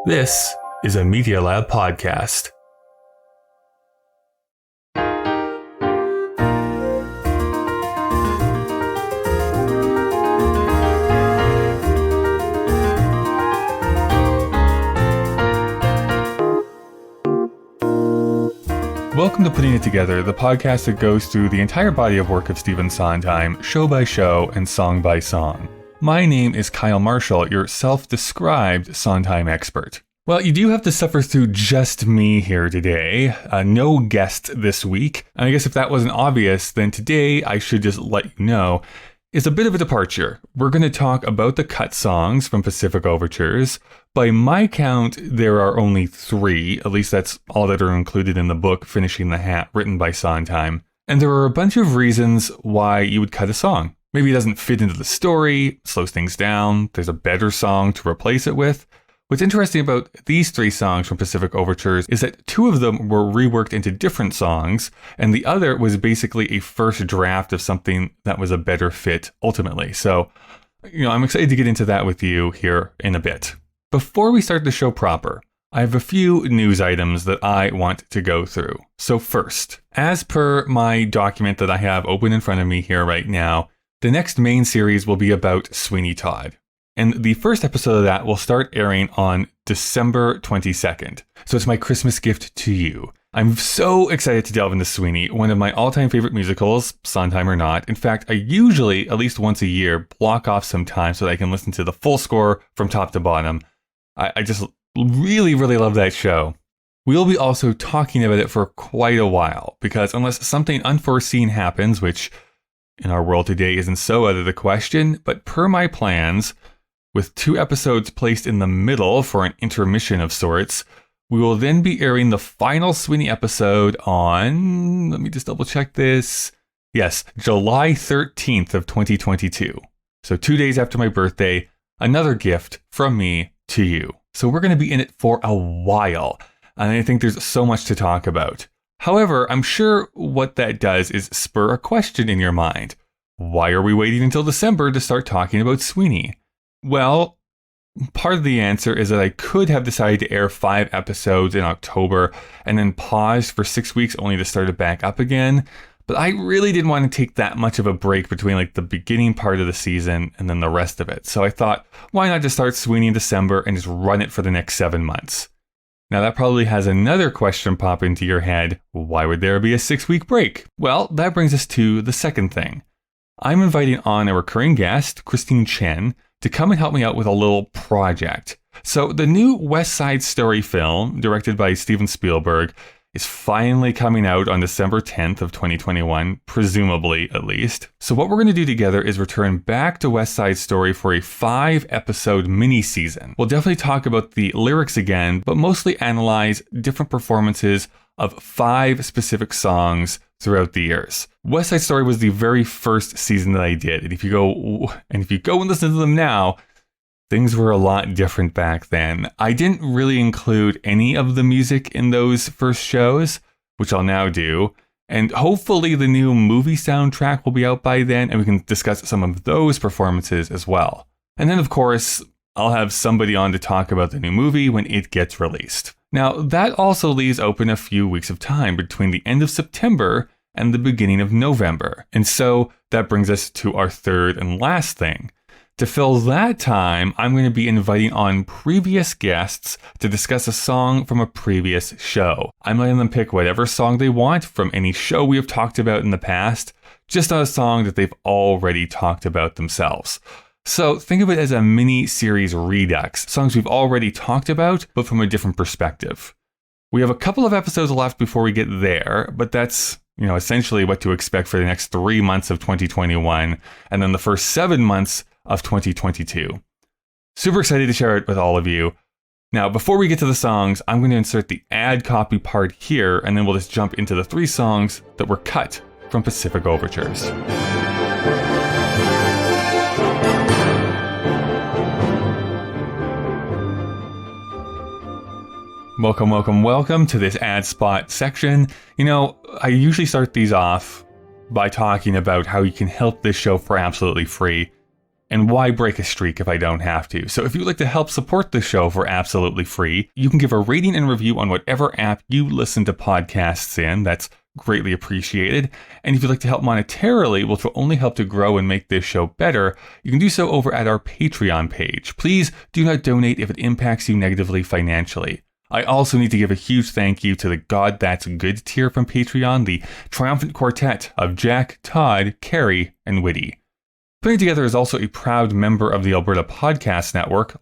This is a Media Lab podcast. Welcome to Putting It Together, the podcast that goes through the entire body of work of Stephen Sondheim, show by show and song by song. My name is Kyle Marshall, your self-described Sondheim expert. Well, you do have to suffer through just me here today. No guest this week. And I guess if that wasn't obvious, then today I should just let you know it's a bit of a departure. We're going to talk about the cut songs from Pacific Overtures. By my count, there are only 3, at least that's all that are included in the book Finishing the Hat, written by Sondheim. And there are a bunch of reasons why you would cut a song. Maybe it doesn't fit into the story, slows things down, there's a better song to replace it with. What's interesting about these 3 songs from Pacific Overtures is that 2 of them were reworked into different songs, and the other was basically a first draft of something that was a better fit ultimately. So, I'm excited to get into that with you here in a bit. Before we start the show proper, I have a few news items that I want to go through. So first, as per my document that I have open in front of me here right now, the next main series will be about Sweeney Todd. And the first episode of that will start airing on December 22nd. So it's my Christmas gift to you. I'm so excited to delve into Sweeney, one of my all-time favorite musicals, Sondheim or not. In fact, I usually, at least once a year, block off some time so that I can listen to the full score from top to bottom. I just really, really love that show. We'll be also talking about it for quite a while, because unless something unforeseen happens, which in our world today isn't so out of the question, but per my plans, with 2 episodes placed in the middle for an intermission of sorts, we will then be airing the final Sweeney episode on, let me just double check this, yes, July 13th of 2022. So 2 days after my birthday, another gift from me to you. So we're going to be in it for a while, and I think there's so much to talk about. However, I'm sure what that does is spur a question in your mind. Why are we waiting until December to start talking about Sweeney? Well, part of the answer is that I could have decided to air 5 episodes in October and then paused for 6 weeks only to start it back up again. But I really didn't want to take that much of a break between the beginning part of the season and then the rest of it. So I thought, why not just start Sweeney in December and just run it for the next 7 months? Now that probably has another question pop into your head. Why would there be a 6-week break? Well, that brings us to the second thing. I'm inviting on a recurring guest, Christine Chen, to come and help me out with a little project. So the new West Side Story film, directed by Steven Spielberg, is finally coming out on December 10th of 2021, presumably at least. So what we're going to do together is return back to West Side Story for a 5-episode mini-season. We'll definitely talk about the lyrics again, but mostly analyze different performances of 5 specific songs throughout the years. West Side Story was the very first season that I did, and if you go and listen to them now, things were a lot different back then. I didn't really include any of the music in those first shows, which I'll now do. And hopefully the new movie soundtrack will be out by then, and we can discuss some of those performances as well. And then, of course, I'll have somebody on to talk about the new movie when it gets released. Now, that also leaves open a few weeks of time between the end of September and the beginning of November. And so that brings us to our third and last thing. To fill that time, I'm going to be inviting on previous guests to discuss a song from a previous show. I'm letting them pick whatever song they want from any show we have talked about in the past, just not a song that they've already talked about themselves. So think of it as a mini-series redux, songs we've already talked about, but from a different perspective. We have a couple of episodes left before we get there, but that's essentially what to expect for the next 3 months of 2021, and then the first 7 months of 2022. Super excited to share it with all of you. Now, before we get to the songs, I'm going to insert the ad copy part here, and then we'll just jump into the 3 songs that were cut from Pacific Overtures. Welcome to this ad spot section. I usually start these off by talking about how you can help this show for absolutely free. And why break a streak if I don't have to? So if you'd like to help support the show for absolutely free, you can give a rating and review on whatever app you listen to podcasts in. That's greatly appreciated. And if you'd like to help monetarily, which will only help to grow and make this show better, you can do so over at our Patreon page. Please do not donate if it impacts you negatively financially. I also need to give a huge thank you to the God That's Good tier from Patreon, the triumphant quartet of Jack, Todd, Carrie, and Whitty. Putting Together is also a proud member of the Alberta Podcast Network,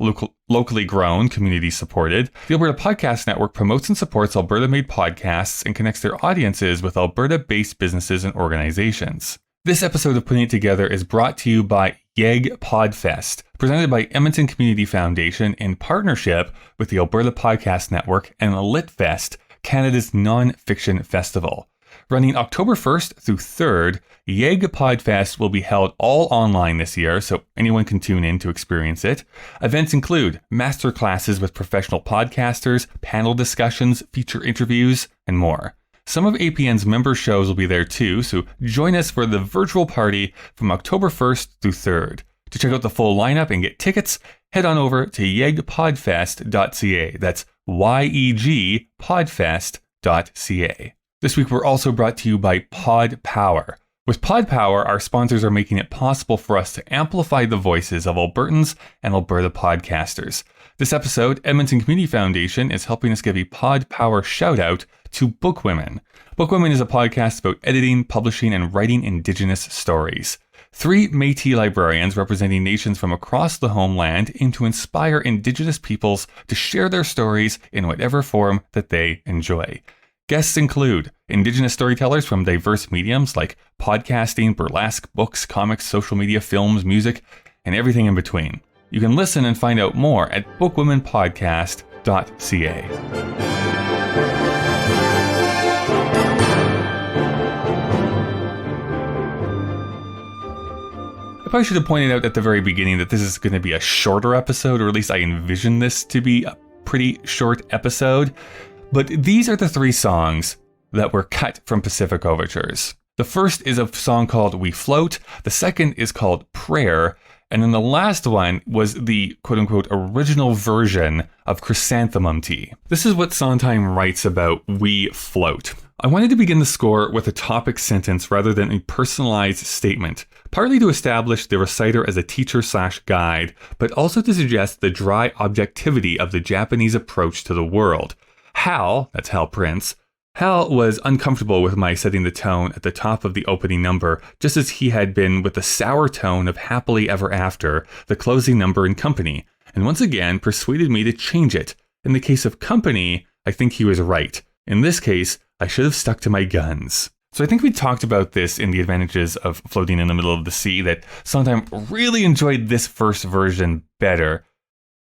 locally grown, community supported. The Alberta Podcast Network promotes and supports Alberta-made podcasts and connects their audiences with Alberta-based businesses and organizations. This episode of Putting It Together is brought to you by YEG Podfest, presented by Edmonton Community Foundation in partnership with the Alberta Podcast Network and LitFest, Canada's non-fiction festival. Running October 1st through 3rd, YEG Podfest will be held all online this year, so anyone can tune in to experience it. Events include masterclasses with professional podcasters, panel discussions, feature interviews, and more. Some of APN's member shows will be there too, so join us for the virtual party from October 1st through 3rd. To check out the full lineup and get tickets, head on over to yegpodfest.ca. That's YEGpodfest.ca. This week we're also brought to you by Pod Power. With Pod Power, our sponsors are making it possible for us to amplify the voices of Albertans and Alberta podcasters. This episode, Edmonton Community Foundation is helping us give a Pod Power shout out to Bookwomen. Bookwomen is a podcast about editing, publishing, and writing Indigenous stories. 3 Métis librarians representing nations from across the homeland aim to inspire Indigenous peoples to share their stories in whatever form that they enjoy. Guests include Indigenous storytellers from diverse mediums like podcasting, burlesque, books, comics, social media, films, music, and everything in between. You can listen and find out more at bookwomenpodcast.ca. I probably should have pointed out at the very beginning that this is going to be a shorter episode, or at least I envision this to be a pretty short episode. But these are the 3 songs that were cut from Pacific Overtures. The first is a song called We Float, the second is called Prayer, and then the last one was the quote-unquote original version of Chrysanthemum Tea. This is what Sondheim writes about We Float. I wanted to begin the score with a topic sentence rather than a personalized statement, partly to establish the reciter as a teacher/guide, but also to suggest the dry objectivity of the Japanese approach to the world. Hal, that's Hal Prince, Hal was uncomfortable with my setting the tone at the top of the opening number, just as he had been with the sour tone of Happily Ever After, the closing number in Company, and once again persuaded me to change it. In the case of Company, I think he was right. In this case, I should have stuck to my guns. So I think we talked about this in the advantages of floating in the middle of the sea, that Sondheim really enjoyed this first version better.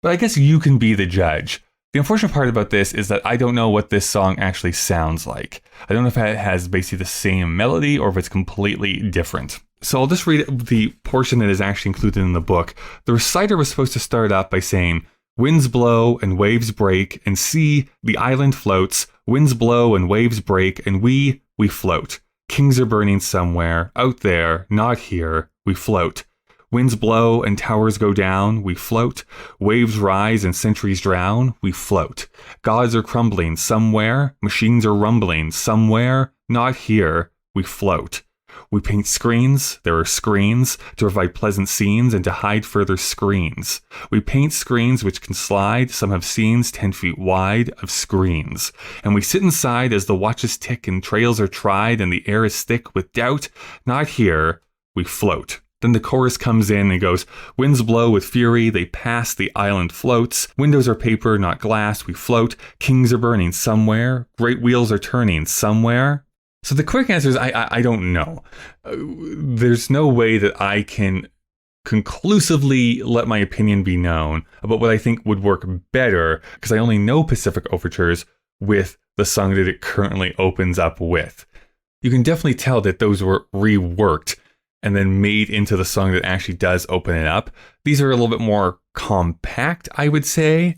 But I guess you can be the judge. The unfortunate part about this is that I don't know what this song actually sounds like. I don't know if it has basically the same melody or if it's completely different. So I'll just read the portion that is actually included in the book. The reciter was supposed to start up by saying, "Winds blow and waves break, and see, the island floats. Winds blow and waves break, and we float. Kings are burning somewhere, out there, not here, we float. Winds blow and towers go down, we float. Waves rise and centuries drown, we float. Gods are crumbling somewhere, machines are rumbling somewhere, not here, we float. We paint screens, there are screens, to provide pleasant scenes and to hide further screens. We paint screens which can slide, some have scenes 10 feet wide of screens. And we sit inside as the watches tick and trails are tried and the air is thick with doubt, not here, we float." Then the chorus comes in and goes, "Winds blow with fury, they pass, the island floats. Windows are paper, not glass, we float. Kings are burning somewhere, great wheels are turning somewhere." So the quick answer is I don't know. There's no way that I can conclusively let my opinion be known about what I think would work better, because I only know Pacific Overtures with the song that it currently opens up with. You can definitely tell that those were reworked and then made into the song that actually does open it up. These are a little bit more compact, I would say,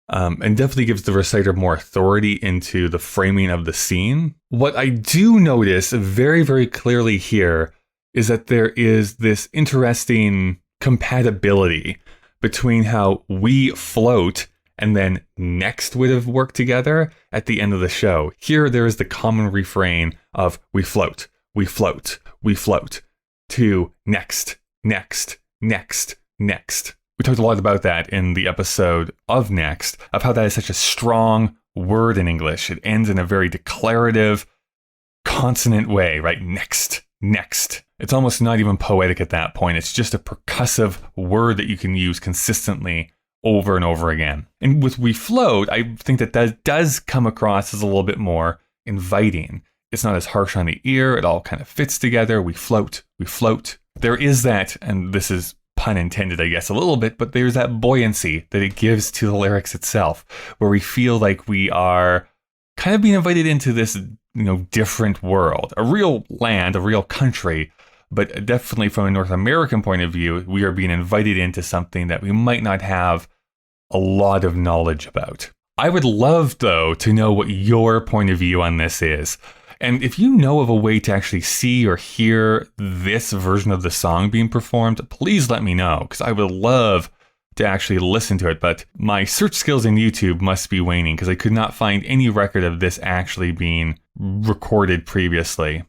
and definitely gives the reciter more authority into the framing of the scene. What I do notice very, very clearly here is that there is this interesting compatibility between how we float and then next would have worked together at the end of the show. Here, there is the common refrain of we float, we float, we float, to next, next, next, next. We talked a lot about that in the episode of Next, of how that is such a strong word in English. It ends in a very declarative, consonant way, right? Next, next. It's almost not even poetic at that point. It's just a percussive word that you can use consistently over and over again. And with we float, I think that does come across as a little bit more inviting. It's not as harsh on the ear. It all kind of fits together. We float, we float. There is that, and this is pun intended, I guess, a little bit, but there's that buoyancy that it gives to the lyrics itself, where we feel like we are kind of being invited into this, different world, a real land, a real country, but definitely from a North American point of view, we are being invited into something that we might not have a lot of knowledge about. I would love, though, to know what your point of view on this is. And if you know of a way to actually see or hear this version of the song being performed, please let me know, because I would love to actually listen to it. But my search skills in YouTube must be waning, because I could not find any record of this actually being recorded previously.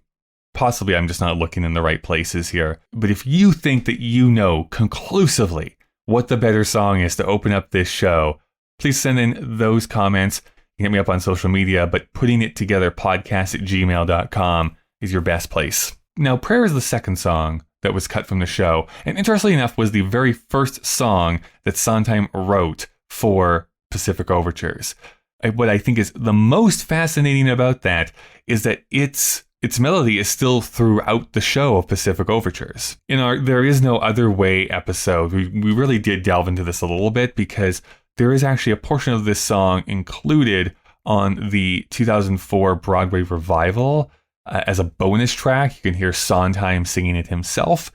Possibly I'm just not looking in the right places here. But if you think that you know conclusively what the better song is to open up this show, please send in those comments. You can hit me up on social media, but putting it together podcast@gmail.com is your best place. Now, Prayer is the second song that was cut from the show, and interestingly enough was the very first song that Sondheim wrote for Pacific Overtures. What I think is the most fascinating about that is that its melody is still throughout the show of Pacific Overtures. In our There Is No Other Way episode, we really did delve into this a little bit, because there is actually a portion of this song included on the 2004 Broadway revival as a bonus track. You can hear Sondheim singing it himself,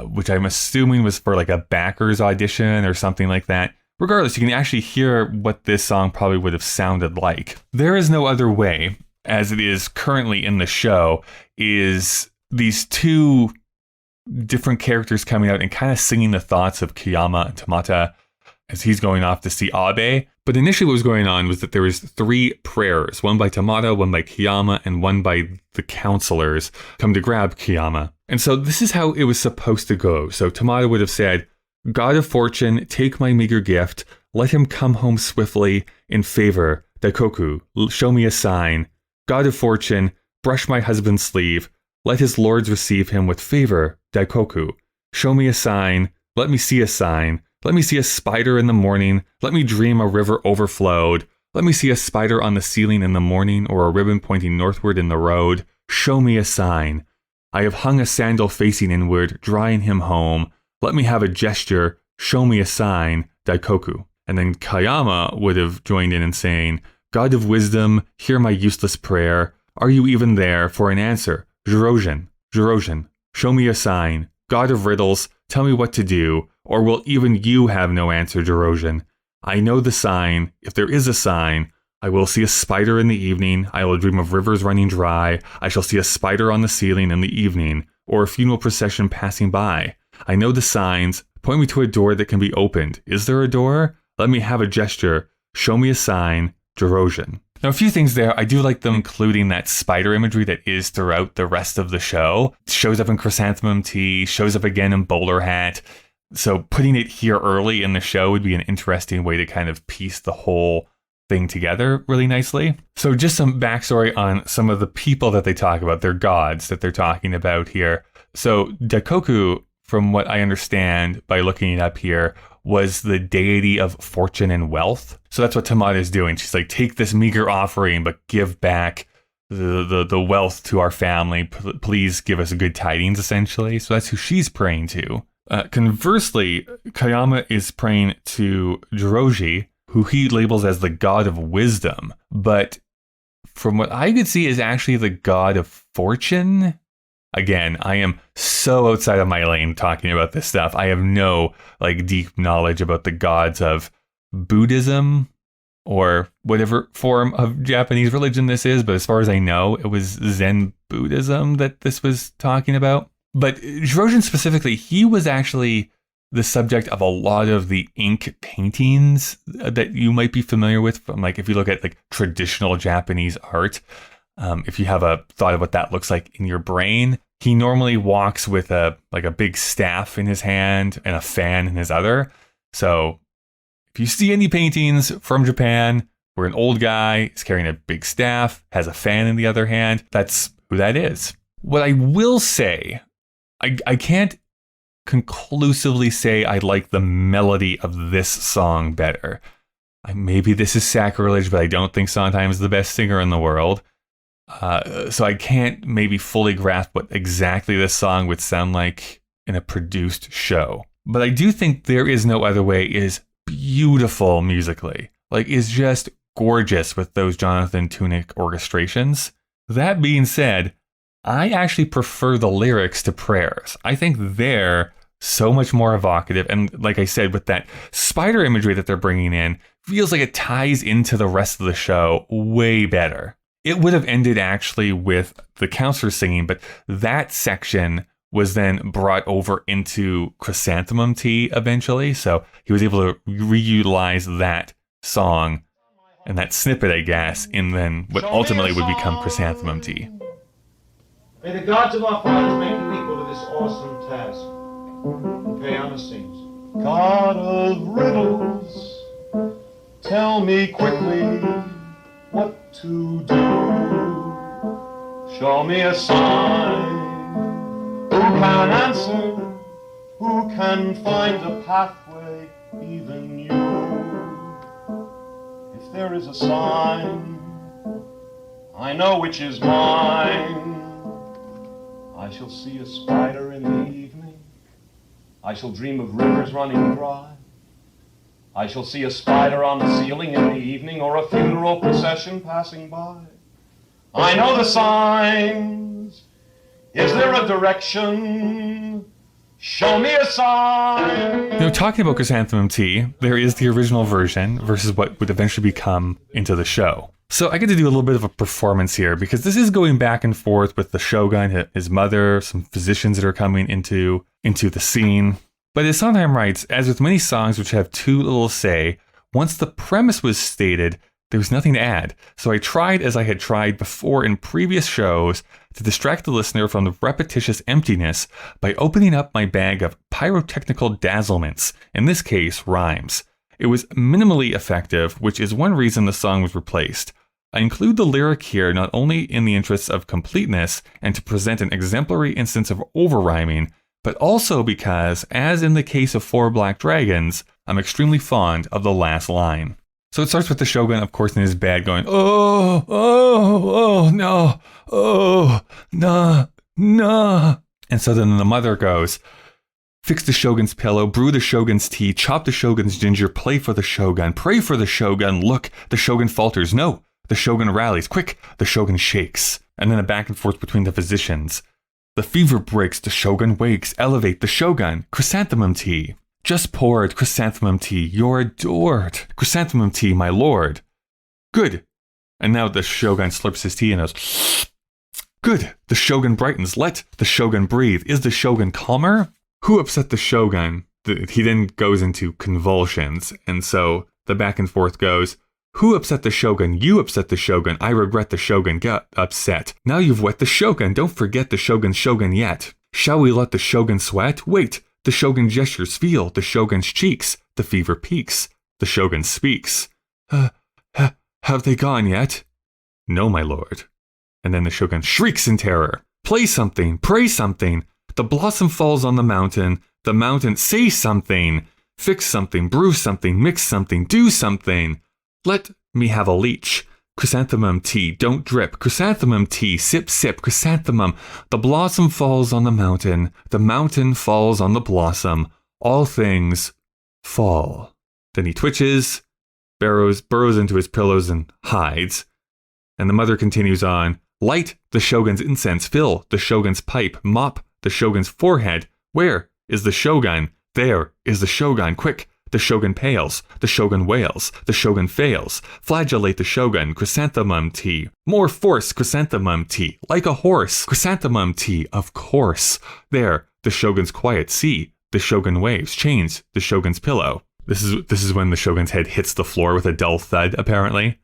which I'm assuming was for like a backers audition or something like that. Regardless, you can actually hear what this song probably would have sounded like. There Is No Other Way, as it is currently in the show, is these two different characters coming out and kind of singing the thoughts of Kiyama and Tamata as he's going off to see Abe. But initially what was going on was that there was three prayers, one by Tamata, one by Kiyama, and one by the counselors come to grab Kiyama. And so this is how it was supposed to go. So Tamata would have said, God of fortune, take my meager gift, let him come home swiftly in favor, Daikoku, show me a sign. God of fortune, brush my husband's sleeve, let his lords receive him with favor, Daikoku, show me a sign, let me see a sign. Let me see a spider in the morning. Let me dream a river overflowed. Let me see a spider on the ceiling in the morning, or a ribbon pointing northward in the road. Show me a sign. I have hung a sandal facing inward, drawing him home. Let me have a gesture. Show me a sign. Daikoku. And then Kayama would have joined in and saying, God of wisdom, hear my useless prayer. Are you even there for an answer? Jirojin. Jirojin. Show me a sign. God of riddles, tell me what to do. Or will even you have no answer, Jirojin? I know the sign. If there is a sign, I will see a spider in the evening. I will dream of rivers running dry. I shall see a spider on the ceiling in the evening, or a funeral procession passing by. I know the signs. Point me to a door that can be opened. Is there a door? Let me have a gesture. Show me a sign, Jirojin. Now, a few things there. I do like them including that spider imagery that is throughout the rest of the show. It shows up in Chrysanthemum Tea, shows up again in Bowler Hat. So putting it here early in the show would be an interesting way to kind of piece the whole thing together really nicely. So just some backstory on some of the people that they talk about, their gods that they're talking about here. So Daikoku, from what I understand by looking it up here, was the deity of fortune and wealth. So that's what Tamata is doing. She's like, take this meager offering, but give back the wealth to our family. Please give us good tidings, essentially. So that's who she's praying to. Conversely, Kayama is praying to Jiroji, who he labels as the god of wisdom, but from what I could see is actually the god of fortune. Again, I am so outside of my lane talking about this stuff. I have no deep knowledge about the gods of Buddhism or whatever form of Japanese religion this is, but as far as I know, it was Zen Buddhism that this was talking about. But Jirojin specifically, he was actually the subject of a lot of the ink paintings that you might be familiar with from, like, if you look at like traditional Japanese art. If you have a thought of what that looks like in your brain, he normally walks with a big staff in his hand and a fan in his other. So if you see any paintings from Japan where an old guy is carrying a big staff, has a fan in the other hand, that's who that is. What I will say, I can't conclusively say I like the melody of this song better. Maybe this is sacrilege, but I don't think Sondheim is the best singer in the world. So I can't maybe fully grasp what exactly this song would sound like in a produced show. But I do think There Is No Other Way is beautiful musically. Like, is just gorgeous with those Jonathan Tunick orchestrations. That being said, I actually prefer the lyrics to Prayers. I think they're so much more evocative. And like I said, with that spider imagery that they're bringing in, feels like it ties into the rest of the show way better. It would have ended actually with the counselor singing, but that section was then brought over into Chrysanthemum Tea eventually. So he was able to reutilize that song and that snippet, I guess, in then what ultimately would become Chrysanthemum Tea. May the gods of our fathers make you equal to this awesome task. Piano sings. God of riddles, tell me quickly what to do. Show me a sign. Who can answer? Who can find a pathway? Even you. If there is a sign, I know which is mine. I shall see a spider in the evening. I shall dream of rivers running dry. I shall see a spider on the ceiling in the evening, or a funeral procession passing by. I know the signs. Is there a direction? Show me a sign. You know, talking about Chrysanthemum Tea, there is the original version versus what would eventually become into the show. So I get to do a little bit of a performance here because this is going back and forth with the Shogun, his mother, some physicians that are coming into the scene. But as Sondheim writes, as with many songs which have too little to say, once the premise was stated, there was nothing to add. So I tried, as I had tried before in previous shows, to distract the listener from the repetitious emptiness by opening up my bag of pyrotechnical dazzlements, in this case, rhymes. It was minimally effective, which is one reason the song was replaced. I include the lyric here not only in the interests of completeness and to present an exemplary instance of over-rhyming, but also because, as in the case of Four Black Dragons, I'm extremely fond of the last line. So it starts with the Shogun, of course, in his bed going, oh, no, oh, nah, nah. And so then the mother goes, fix the Shogun's pillow, brew the Shogun's tea, chop the Shogun's ginger, play for the Shogun, pray for the Shogun, look, the Shogun falters, no, the Shogun rallies, quick, the Shogun shakes. And then a back and forth between the physicians. The fever breaks, the Shogun wakes, elevate the Shogun, Chrysanthemum Tea. Just poured, Chrysanthemum Tea, you're adored. Chrysanthemum Tea, my lord. Good. And now the Shogun slurps his tea and goes, good. The Shogun brightens, let the Shogun breathe. Is the Shogun calmer? Who upset the Shogun? He then goes into convulsions. And so the back and forth goes, who upset the Shogun? You upset the Shogun. I regret the Shogun got upset. Now you've wet the Shogun. Don't forget the Shogun's Shogun yet. Shall we let the Shogun sweat? Wait. The Shogun gestures feel. The Shogun's cheeks. The fever peaks. The Shogun speaks. Have they gone yet? No, my lord. And then the Shogun shrieks in terror. Play something. Pray something. The blossom falls on the mountain. The mountain say something. Fix something. Brew something. Mix something. Do something. Let me have a leech. Chrysanthemum tea, don't drip. Chrysanthemum tea, sip, sip. Chrysanthemum. The blossom falls on the mountain. The mountain falls on the blossom. All things fall. Then he twitches, burrows into his pillows and hides. And the mother continues on. Light the Shogun's incense. Fill the Shogun's pipe. Mop the Shogun's forehead. Where is the Shogun? There is the Shogun. Quick. The Shogun pales, the Shogun wails, the Shogun fails. Flagellate the Shogun, Chrysanthemum tea. More force, Chrysanthemum tea. Like a horse, Chrysanthemum tea, of course. There, the Shogun's quiet. See, the the shogun waves, chains the shogun's pillow. This is when the shogun's head hits the floor with a dull thud, apparently.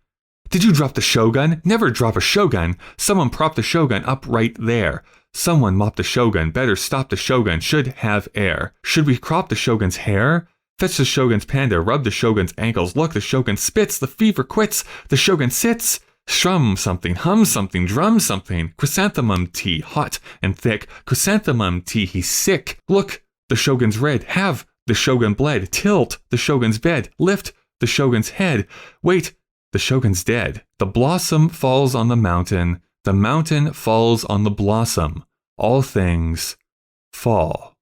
Did you drop the shogun? Never drop a shogun. Someone prop the shogun up right there. Someone mop the shogun. Better stop the shogun. Should have air. Should we crop the shogun's hair? Fetch the shogun's panda. Rub the shogun's ankles. Look, the shogun spits. The fever quits. The shogun sits. Strum something. Hum something. Drum something. Chrysanthemum tea. Hot and thick. Chrysanthemum tea. He's sick. Look, the shogun's red. Have the shogun bled. Tilt the shogun's bed. Lift the shogun's head. Wait, the shogun's dead. The blossom falls on the mountain. The mountain falls on the blossom. All things fall.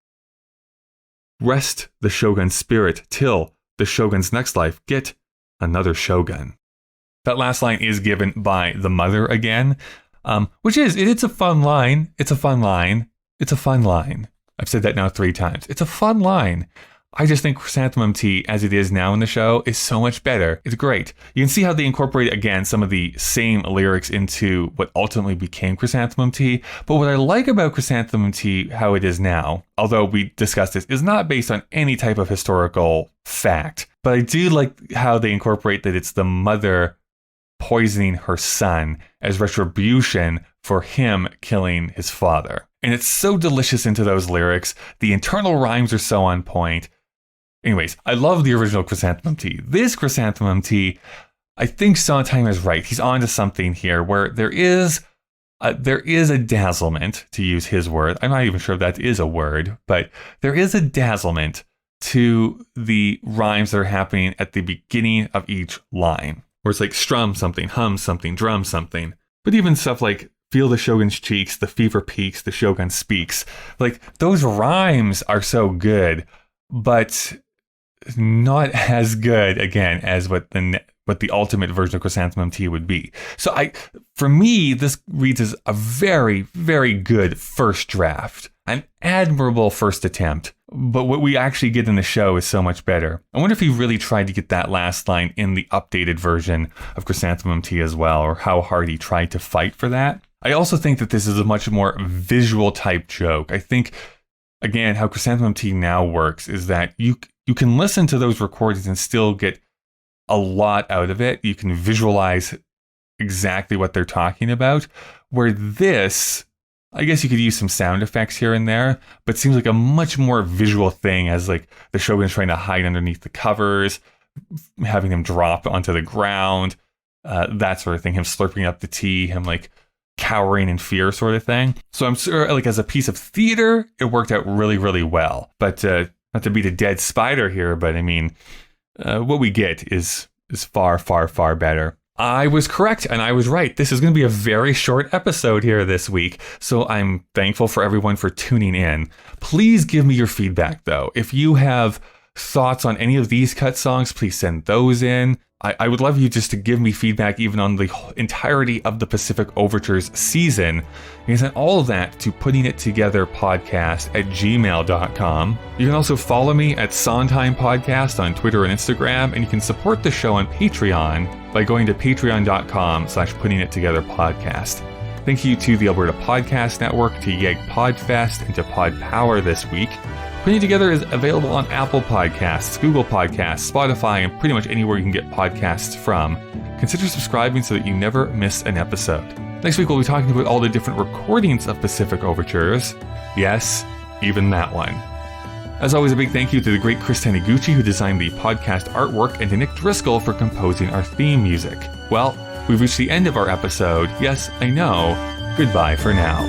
Rest the shogun's spirit till the shogun's next life get another shogun. That last line is given by the mother again, it's a fun line. It's a fun line. It's a fun line. I've said that now 3 times. It's a fun line. I just think Chrysanthemum Tea, as it is now in the show, is so much better. It's great. You can see how they incorporate, again, some of the same lyrics into what ultimately became Chrysanthemum Tea. But what I like about Chrysanthemum Tea, how it is now, although we discussed this, is not based on any type of historical fact. But I do like how they incorporate that it's the mother poisoning her son as retribution for him killing his father. And it's so delicious into those lyrics. The internal rhymes are so on point. Anyways, I love the original Chrysanthemum Tea. This Chrysanthemum Tea, I think Sondheim is right. He's onto something here where there is a dazzlement, to use his word. I'm not even sure if that is a word, but there is a dazzlement to the rhymes that are happening at the beginning of each line, where it's like strum something, hum something, drum something. But even stuff like feel the shogun's cheeks, the fever peaks, the shogun speaks. Like, those rhymes are so good, but not as good, again, as what the ultimate version of Chrysanthemum Tea would be. So for me, this reads as a very, very good first draft. An admirable first attempt. But what we actually get in the show is so much better. I wonder if he really tried to get that last line in the updated version of Chrysanthemum Tea as well, or how hard he tried to fight for that. I also think that this is a much more visual type joke. I think, again, how Chrysanthemum Tea now works is that you can listen to those recordings and still get a lot out of it. You can visualize exactly what they're talking about. Where this, I guess you could use some sound effects here and there, but it seems like a much more visual thing, as like the shogun's trying to hide underneath the covers, having them drop onto the ground, that sort of thing. Him slurping up the tea, him like cowering in fear sort of thing. So I'm sure, like, as a piece of theater, it worked out really, really well. But not to beat a dead spider here, but I mean, what we get is far, far, far better. I was correct and I was right. This is going to be a very short episode here this week, so I'm thankful for everyone for tuning in. Please give me your feedback, though. If you have thoughts on any of these cut songs, please send those in. I would love you just to give me feedback even on the entirety of the Pacific Overtures season. You can send all of that to puttingittogetherpodcast@gmail.com. You can also follow me at Sondheim Podcast on Twitter and Instagram, and you can support the show on Patreon by going to patreon.com/puttingittogetherpodcast. Thank you to the Alberta Podcast Network, to Yeg Podfest, and to Pod Power this week. Putting It Together is available on Apple Podcasts, Google Podcasts, Spotify, and pretty much anywhere you can get podcasts from. Consider subscribing so that you never miss an episode. Next week, we'll be talking about all the different recordings of Pacific Overtures. Yes, even that one. As always, a big thank you to the great Chris Taniguchi, who designed the podcast artwork, and to Nick Driscoll for composing our theme music. Well, we've reached the end of our episode. Yes, I know. Goodbye for now.